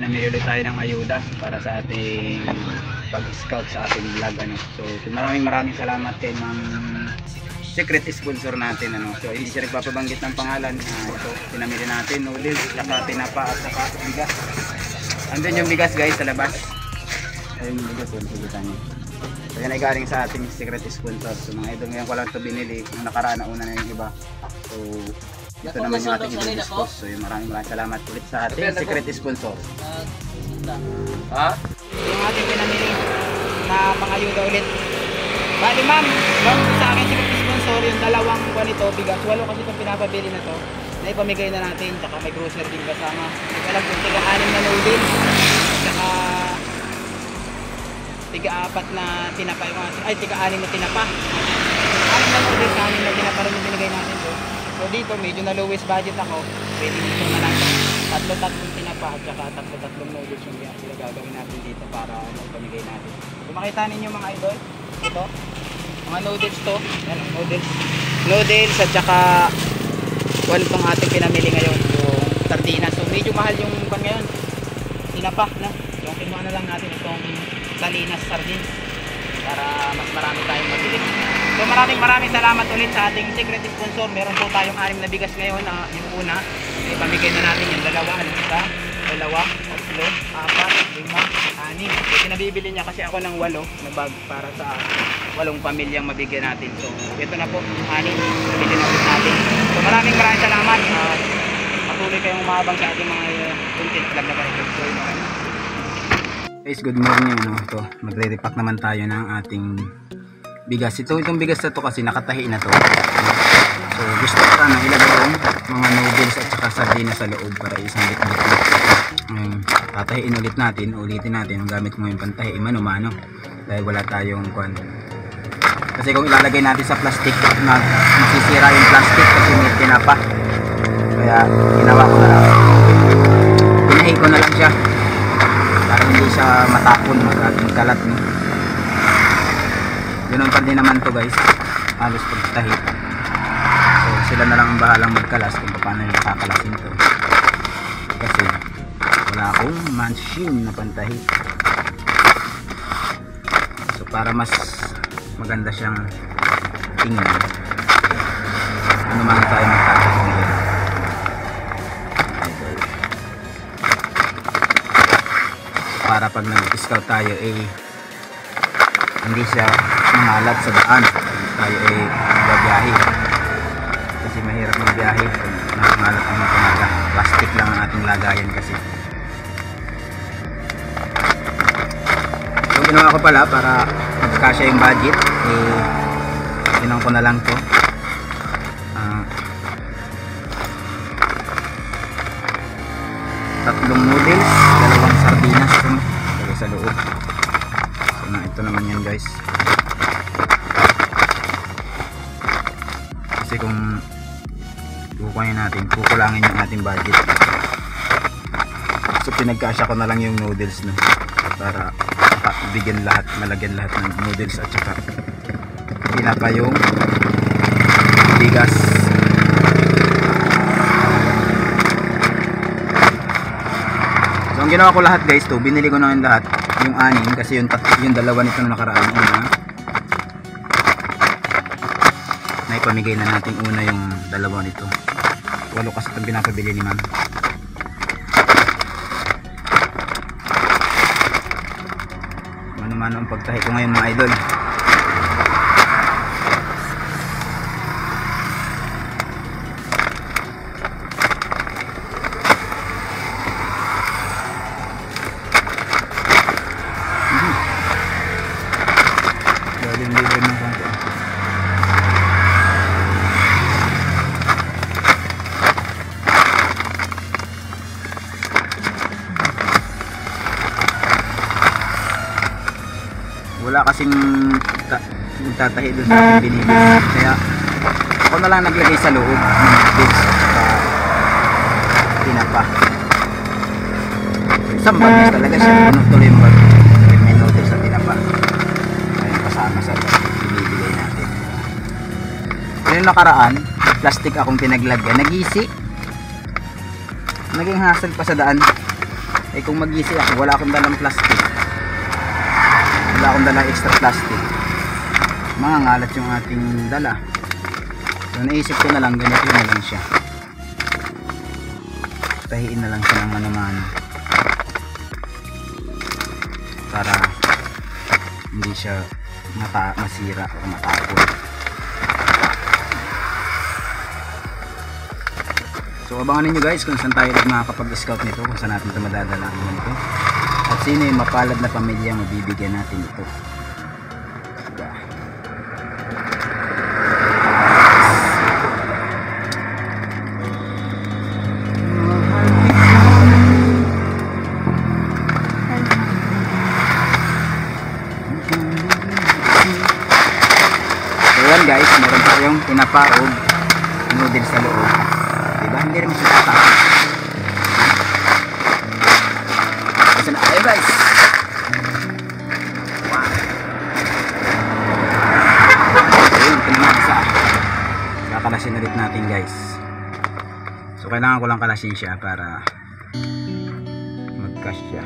namili ulit tayo ng ayuda para sa ating pag-scout sa ating vlog ano. So maraming salamat kay Ma'am secret sponsor natin ano. So hindi siya nagpapabanggit ng pangalan. Ito pinamili natin noodles, saka tinapa at saka bigas. Andun yung bigas guys sa labas. Ayun yung bigas yun, kita niyo. So yan ay galing sa ating secret sponsor. So mga idol, ngayon ko lang ito binili. Nung nakaraan na una na yung iba. So ito naman yung ating i-dispose. So yun, maraming salamat ulit sa ating secret sponsor. Ha? Yung ating pinamili na pangayuda ulit. Bali ma'am, sa akin secret sponsor yung dalawang buwan ito, bigas. 8 kasi itong pinapabili na to. Na ipamigay na natin, tsaka may grocery din kasama. Hindi alam kung tiga-6 na noodles, tsaka tiga-4 na tinapa yung ay tiga-6 na tinapa. 6 na noodles, 6 na tinapa rin yung binigay natin to. So dito medyo na lowest budget ako, pwede dito na lang 3 tinapa at saka 3 noodles yung gagawin natin dito para maipamigay natin. Kung makita ninyo mga idol, ito, mga noodles to, yan ang noodles at saka itong ating pinamili ngayon, yung sardinas. So medyo mahal yung ngayon, tinapa na, yung kinuha na lang natin itong salinas sardines para mas marami tayong mabili. So maraming salamat ulit sa ating secret sponsor. Meron po tayong 6 na bigas ngayon. Yung una, ipamigay na natin yung 2, 2, 3, 4, 5, 6. So pinabibili niya kasi ako ng 8 na bag para sa 8 pamilyang mabigyan natin. So ito na po yung 6 nabili na ulit natin. So maraming salamat. Patuloy kayong umabang sa ating mga content vlog na ganito. So guys, good morning ano. Ito, magre-repack naman tayo ng ating bigas. Itong bigas na to kasi nakatahi na to. So gusto ko sana ilagay yung mga noodles at saka sardinas sa loob para isang bit-bit. Tatahiin ulit natin, ulitin natin ang gamit mo yung pantahi, mano-mano dahil wala tayong kwan. Kasi kung ilalagay natin sa plastic, masisira yung plastic kasi may tinapa. Kaya ginawa ko na lang, pinahi ko na lang siya para hindi siya matapon ating kalat no? Ganoon pa din naman to guys, halos pagtahi. So sila na lang ang bahalang magkalas kung paano yung kakalasin to kasi wala akong machine na pantahi. So para mas maganda siyang tingnan, ano man tayo magtatas ngayon. So para pag nag-scout tayo hindi siya mangalat sa daan tayo babiyahe kasi mahirap magbiyahe kung nangalat ang mga plastic lang ang ating lagayan kasi. So ginawa ko pala para magkasya yung budget, ginawa ko na lang to. 3 noodles, 2 sardinas sa loob. So ito naman yan guys. Kasi kung kukunin natin, kukulangin yung ating budget. So pinagkasya ko na lang yung noodles no, para bigyan lahat, malagyan lahat ng noodles at saka pinapa yung bigas. So ang ginawa ko lahat guys to, binili ko na yung lahat, yung 6 kasi yung 2 nito na nakaraan una. Naipamigay na natin una yung 2 nito. 8 kasi itong pinapabili ni ma'am. Ano ang pagtahi ko ngayon mga idol. Galing-libre ng konti. Wala kasing tatahi doon sa ating binili, kaya ako na lang naglagay sa loob ng bits tinapa. Isang bagay talaga siya, tuloy yung bag may noodles sa tinapa, ayun kasama sa binibigay natin. Yung nakaraan plastic akong pinaglagyan, nagisi, naging hassle pa sa daan Eh kung mag-easy ako, wala akong dalang plastic. Wala akong dalang extra plastic. Mangangalat yung ating dala. So naisip ko na lang, ganito na lang siya. Tahiin na lang siya ng mano-mano. Para hindi siya masira o matapon. So abangan niyo guys kung saan tayo makakapag-scout nito, kung saan natin ito madadala nito. At sino yung mapalad na pamilya mabibigyan natin ito. Diba? So yan guys, meron tayong tinapa o noodles sa loob. Diba? Hindi rin siya tatapon. Kasi na tayo guys. Wow. Ayun, ito naman isa. Kakalasin ulit natin guys. So kailangan ko lang kalasin siya para mag-cash siya.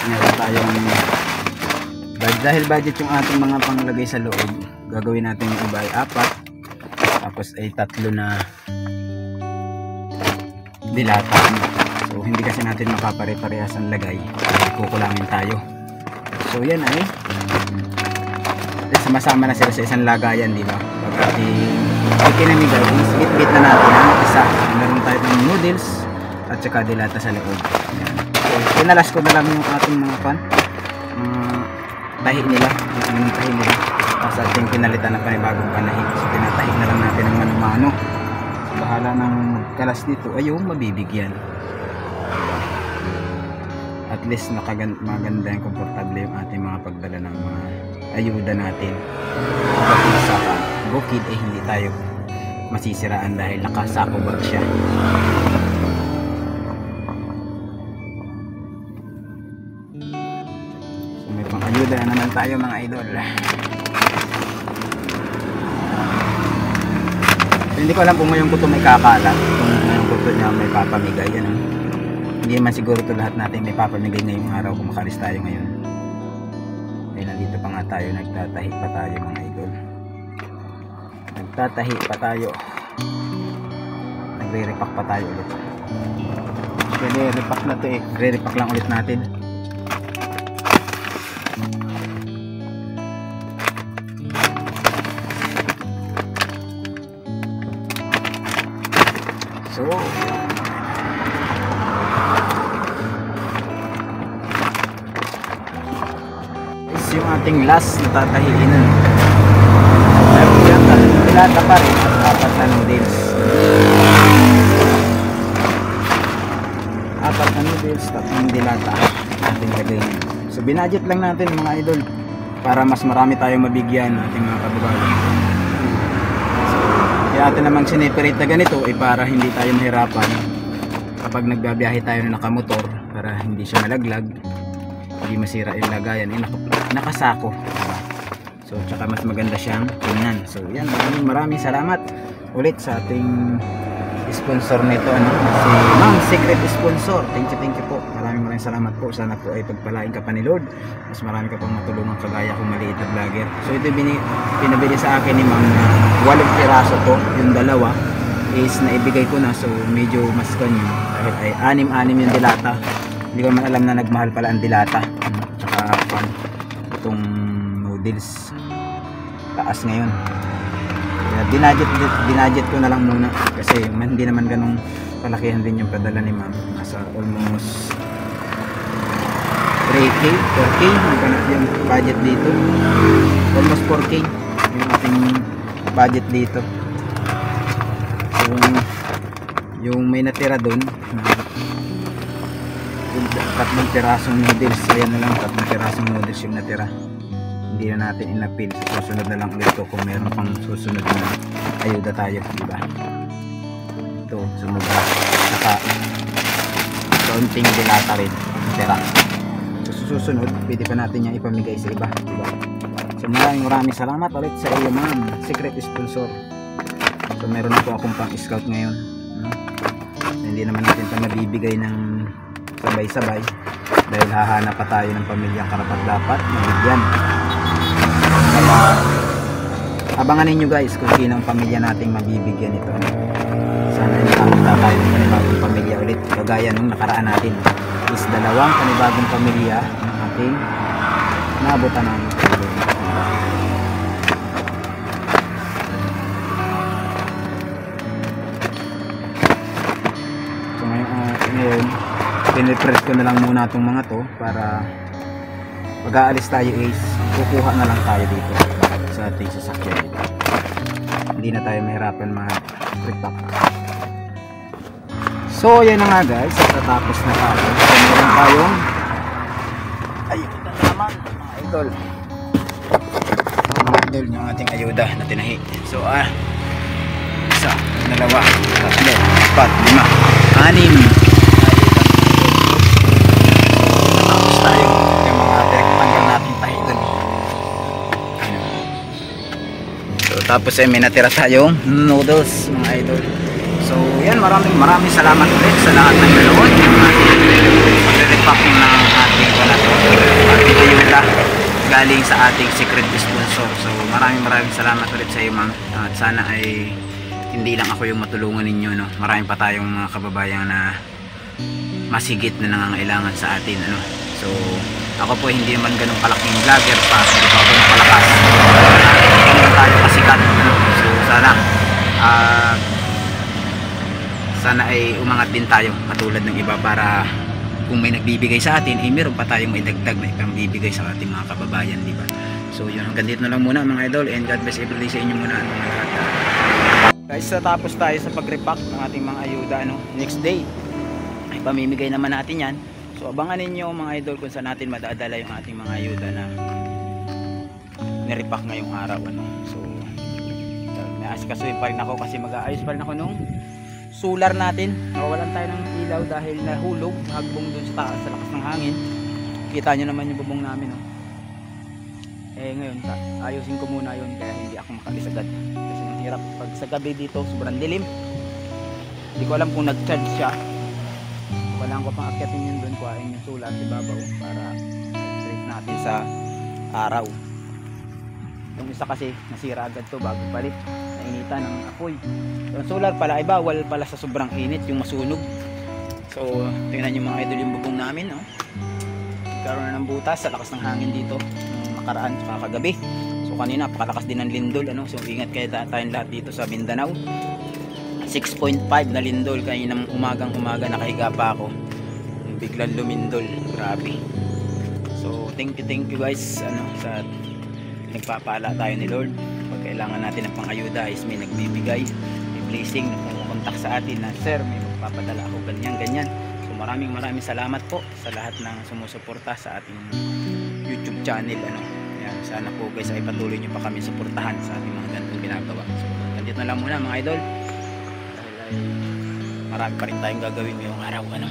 Meron tayong dahil budget yung ating mga panglagay sa loob, gagawin natin yung iba ay 4, tapos ay 3 na dilata. So hindi kasi natin mapapare-parehas ang lagay, kukulangin tayo. So yan ay sama-sama na sila sa isang lagayan, di ba? Pag kinamigay, bit-bit na natin ang isa. Meron tayo ng noodles at saka dilata sa loob. Yan. Pinalas ko na lang yung ating mga tahi nila, yung tahi nila sa ating pinalitan na panibagong panahi. So tinatahi na lang natin ng mano-mano. Bahala ng kalas nito ay yung mabibigyan. At least maganda yung komportable yung ating mga pagdala ng mga ayuda natin. Kapag sa bukid ay hindi tayo masisiraan dahil nakasako bag siya. Ayuda na naman tayo mga idol. Hindi ko alam kung ngayong kuto may kakalat, kung ngayong kuto niya may papamigay. Ano? Hindi man siguro ito lahat natin may papamigay ngayong araw kung makalis tayo ngayon. Dahil nandito pa nga tayo, nagtatahi pa tayo mga idol. Nagtatahi pa tayo. Nagre-repack pa tayo ulit. Nagre-repack na to eh. Nagre-repack lang ulit natin. So, is yung ating last na tatahiin na. Meron yan, dilata pa rin at 4 na noodles. 4 na noodles, 3 dilata ating lagay. So, binadget lang natin mga idol para mas marami tayong mabigyan ating mga kababayan. Kaya atin namang sineperate na ganito ay para hindi tayo mahirapan kapag nagbabiyahe tayo na nakamotor, para hindi siya malaglag, hindi masira yung lagayan, ay nakasako, diba? So tsaka mas maganda siyang tingnan. So yan, maraming salamat ulit sa ating sponsor nito, ano, si Ma'am Secret Sponsor. Thank you po, maraming salamat po. Sana po ay pagpalain ka pa ni Lord, mas marami ka pang matulungan kagaya kong maliit na vlogger. So ito pinabili sa akin ni Ma'am na 8 piraso to, yung dalawa is naibigay ko na, so medyo mas kanyo dahil ay 6 yung dilata. Hindi ko man alam na nagmahal pala ang dilata, tsaka itong noodles taas ngayon. Binadget ko na lang muna kasi hindi naman ganong palakihan din yung padala ni Ma'am. Nasa almost 3K, 4K yung budget dito. Almost 4K yung ating budget dito. So yung may natira doon na yung 3 pirasong noodles, ayan na lang, 3 pirasong noodles yung natira. Hindi na natin inapil, susunod na lang ulit ko kung meron pang susunod na ayuda tayo, diba? Ito sumubra, saka kaunting dilata rin natira. So susunod pwede pa natin yung ipamigay sa iba, diba? So maraming salamat ulit sa iyo ma'am, secret sponsor. So meron na po akong pang scout ngayon, no? So, hindi naman natin ito mabibigay ng sabay-sabay dahil hahanap pa tayo ng pamilyang karapat-dapat mabigyan. Kaya abangan ninyo guys kung sino ang pamilya nating mabibigyan ito. Sana nakakita tayo ng panibagong pamilya ulit kagaya nung nakaraan natin is 2 panibagong pamilya ang ating naabutan namin. So ngayon pinipress ko na lang muna itong mga to para pag aalis tayo is kukuha na lang tayo dito sa ating sasakyan dito. Hindi na tayo mahirapan mag-repack. So yan na nga guys, tatapos na tayo. So meron tayong ayun na naman mga idol, yung ating ayuda na tinahi. So 1, 2, 3, 4, 5, 6 tayo yung mga tanggal natin tayo dun. So tapos may natira tayong noodles mga idol. So yan, maraming salamat ulit sa lahat ng nanood yung ating pag-repacking ng ating ating ayuda galing sa ating secret sponsor. So maraming salamat ulit sa iyo ma'am, at sana ay hindi lang ako yung matulungan ninyo, no? Marami pa tayong mga kababayan na masigit na nangangailangan sa atin, ano. So ako po hindi naman ganun kalaking vlogger pa, hindi pa ako napalakas, hindi tayo kasikat, ano. So sana ay umangat din tayo katulad ng iba para kung may nagbibigay sa atin ay meron pa tayong may dagdag na ipambibigay sa ating mga kababayan, di ba? So yun, hanggang dito na lang muna mga idol, and God bless every day sa inyo muna mga lahat. Guys, tapos tayo sa pag-repack ng ating mga ayuda, ano. Next day ay pamimigay naman natin yan. So abangan ninyo mga idol kung saan natin madadala yung ating mga ayuda na nirepack ngayong araw, ano. So naasikasuhin pa rin ako kasi mag-aayos pa rin ako nung solar natin. Nawawalan tayo ng ilaw dahil nahulog, hagbong dun sa taas sa lakas ng hangin. Kita nyo naman yung bubong namin, no? Ngayon ayusin ko muna yun kaya hindi ako makalis agad kasi hirap pag sa gabi dito, sobrang dilim. Hindi ko alam kung nag-charge siya. Kailangan ko pang akyatin yun dun, kuhain yung solar sa babaw para i-straight natin sa araw. Yung isa kasi nasira agad to bago palit, nainitan ng apoy. Yung solar pala ay bawal pala sa sobrang init yung masunog. So tingnan nyo mga idol yung bubong namin, no? Nagkaroon na ng butas sa lakas ng hangin dito nung nakaraan sa kagabi. So kanina napakalakas din ng lindol, ano? So ingat kayo tayong lahat dito sa Mindanao. 6.5 na lindol kanina umaga nakahiga pa ako, biglang lumindol, grabe. So thank you guys, ano, sa nagpapala tayo ni Lord. Pag kailangan natin ng pangayuda is may nagbibigay, may blessing na pumukontak sa atin na sir may magpapadala ako ganyan. So maraming salamat po sa lahat ng sumusuporta sa ating YouTube channel, ano. Yan, sana po guys ay patuloy nyo pa kami suportahan sa ating mga ganitong ginagawa. So nandito na lang muna mga idol dahil ay marami pa rin tayong gagawin ngayong araw, ano.